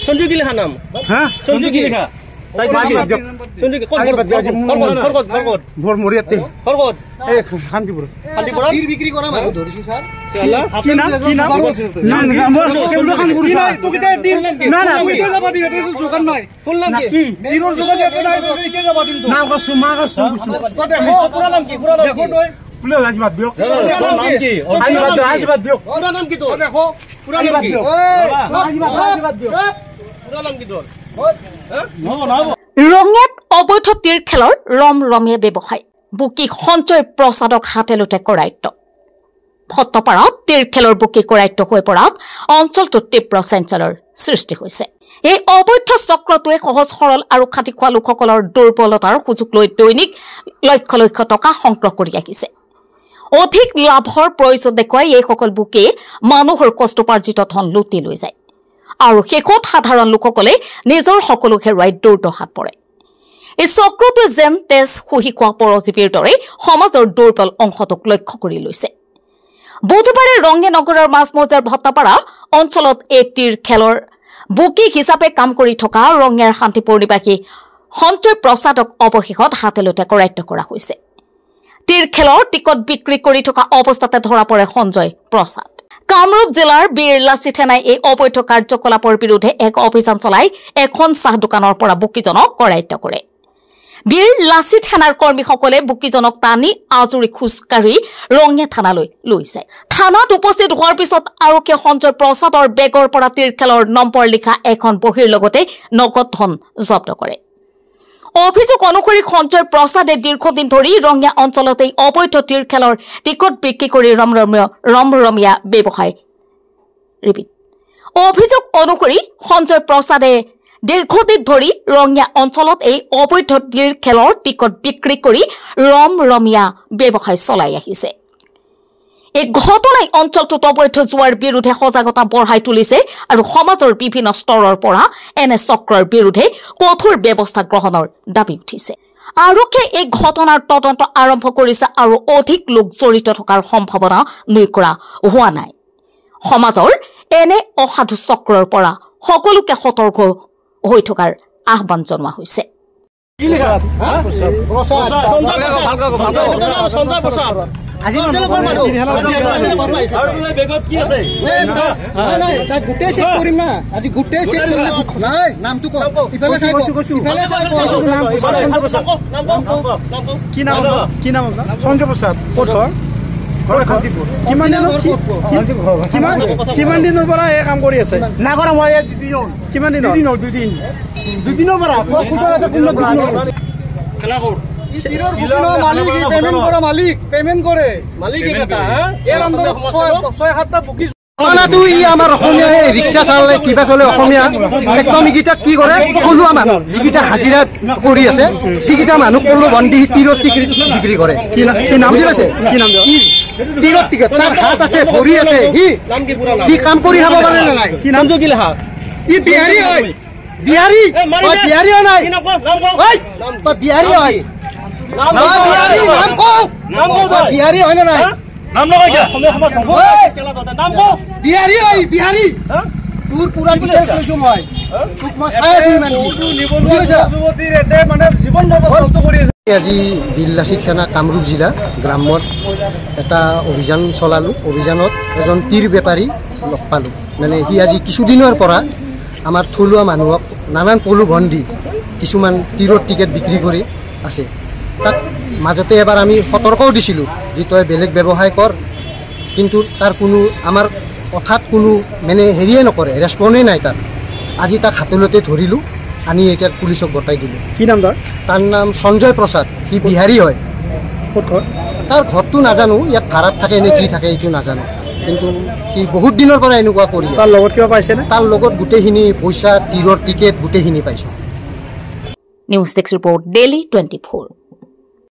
সঞ্জু কি লেখা নাম সঞ্জু কি লেখা বিক্ৰি কৰা মানুষ ধৰিছি স্যাৰ ৰঙিয়াত অবৈধ তীৰ খেলৰ ৰমৰমীয়া ব্যৱসায় বুকি সঞ্জয় প্ৰসাদক হাতে লোটে কৰায়ত্ব ভট্টপাৰাত তীৰ খেলৰ বুকি কৰায়ত্ব হৈ পৰাত অঞ্চলটোত তীব্ৰ চেঞ্চলৰ সৃষ্টি হৈছে এই অবৈধ চক্ৰটোৱে সহজ সৰল আৰু খাটি খোৱা লোকসকলৰ দুৰ্বলতাৰ সুযোগ লৈ দৈনিক লক্ষ লক্ষ টকা সংগ্ৰহ কৰি আহিছে অধিক লাভৰ প্ৰয়োজন দেখুৱাই এইসকল বুকে মানুহৰ কষ্টোপাৰ্জিত ধন লুটি লৈ যায় আৰু শেষত সাধাৰণ লোকসকলে নিজৰ সকলো হেৰুৱাই দুৰ্দশাত পৰে এই চক্ৰটোৱে যেন তেজ শুহি খোৱা পৰজীৱীৰ দৰে সমাজৰ দুৰ্বল অংশটোক লক্ষ্য কৰি লৈছে বুধবাৰে ৰঙিয়া নগৰৰ মাজমজিয়াৰ ভট্টাপাৰা অঞ্চলত এই তীৰ খেলৰ বুকি হিচাপে কাম কৰি থকা ৰঙিয়াৰ শান্তিপুৰ নিবাসী সঞ্জয় প্ৰসাদক অৱশেষত হাতে লোটে কৰায়ত্ব কৰা হৈছে তীৰ খেলৰ টিকট বিক্ৰী কৰি থকা অৱস্থাতে ধৰা পৰে সঞ্জয় প্ৰসাদ কামৰূপ জিলাৰ বীৰ লাচিত থানাই এই অবৈধ কাৰ্যকলাপৰ বিৰুদ্ধে এক অভিযান চলাই এখন চাহ দোকানৰ পৰা বুকিজনক কৰায়ত্ব কৰে বীৰ লাচিত থানাৰ কৰ্মীসকলে বুকিজনক টানি আজুৰি খোজকাঢ়ি ৰঙিয়া থানালৈ লৈ যায় থানাত উপস্থিত হোৱাৰ পিছত আৰক্ষীয়ে সঞ্জয় প্ৰসাদৰ বেগৰ পৰা তীৰ খেলৰ নম্বৰ লিখা এখন বহীৰ লগতে নগদ ধন জব্দ কৰে অভিযোগ অনুসৰি সঞ্জয় প্ৰসাদে দীৰ্ঘদিন ধৰি ৰঙিয়া অঞ্চলত এই অবৈধ তীৰ খেলৰ টিকট বিক্ৰী কৰি ৰমৰমীয়া ব্যৱসায় অভিযোগ অনুসৰি সঞ্জয় প্ৰসাদে দীৰ্ঘদিন ধৰি ৰঙিয়া অঞ্চলত এই অবৈধ তীৰ খেলৰ টিকট বিক্ৰী কৰি ৰমৰমীয়া ব্যৱসায় চলাই আহিছে এই ঘটনাই অঞ্চলটোত অবৈধ জুৱাৰ বিৰুদ্ধে সজাগতা বঢ়াই তুলিছে আৰু সমাজৰ বিভিন্ন স্তৰৰ পৰা এনে চক্ৰৰ বিৰুদ্ধে কঠোৰ ব্যৱস্থা গ্ৰহণৰ দাবী উঠিছে আৰক্ষীয়ে এই ঘটনাৰ তদন্ত আৰম্ভ কৰিছে আৰু অধিক লোক জড়িত থকাৰ সম্ভাৱনা নুই কৰা হোৱা নাই সমাজৰ এনে অসাধু চক্ৰৰ পৰা সকলোকে সতৰ্ক হৈ থকাৰ আহ্বান জনোৱা হৈছে কিমান দিনৰ পৰা এই কাম কৰি আছে নাগৰা মই কিমান দিন দুদিনৰ পৰা আমাৰ অসমীয়া ৰিক্সা চালে কিবা চলে অসমীয়া একদম এইকেইটা কি কৰে থলুৱা মানুহ যিকেইটা হাজিৰা কৰি আছে সেইকেইটা মানুহ কলো বন্ধি তীৰত বিক্ৰী কৰে কি নাম আছে কি নাম তীৰত টিকেট তাৰ হাত আছে ভৰি আছে সি কাম কৰি খাব পাৰে নে নাই কি নামটো কি লেখা ই বিহাৰী হয় বিহাৰী বিহাৰী হয় নাই বিহাৰী হয় বিহাৰী হয় নে নাই নাম লগাই নাম ক বিহাৰী হয় বিহাৰী তোৰ পুৰা ডিটেইলছ লৈছো মই তোক মই চাই আছো ইমান যুৱতীৰ এতে মানে জীৱন নষ্ট কৰি আছে আজি বীৰ লাচিত থানা কামৰূপ জিলা গ্ৰামত এটা অভিযান চলালো অভিযানত এজন তীৰ বেপাৰী লগ পালো মানে সি আজি কিছুদিনৰ পৰা আমাৰ থলুৱা মানুহক নানান প্ৰলোভন দি কিছুমান তীৰৰ টিকেট বিক্ৰী কৰি আছে তাক মাজতে এবাৰ আমি সতৰ্কও দিছিলোঁ যে তই বেলেগ ব্যৱসায় কৰ কিন্তু তাৰ কোনো আমাৰ কথাত কোনো মানে হেৰিয়ে নকৰে ৰেছপণ্ডেই নাই তাত আজি তাক হাতলতে ধৰিলোঁ আনি এতিয়া পুলিচক গতাই দিলোঁ কি নাম তাৰ নাম সঞ্জয় প্ৰসাদ সি বিহাৰী হয় তাৰ ঘৰটো নাজানো ইয়াত ভাড়াত থাকে নে কি থাকে এইটো নাজানো কিন্তু সি বহুত দিনৰ পৰা এনেকুৱা কৰি তাৰ লগত কিবা পাইছেনে তাৰ লগত গোটেইখিনি পইচা তীৰৰ টিকেট গোটেইখিনি পাইছোঁ নিউজ ডেস্ক ৰিপৰ্ট ডেইলি 24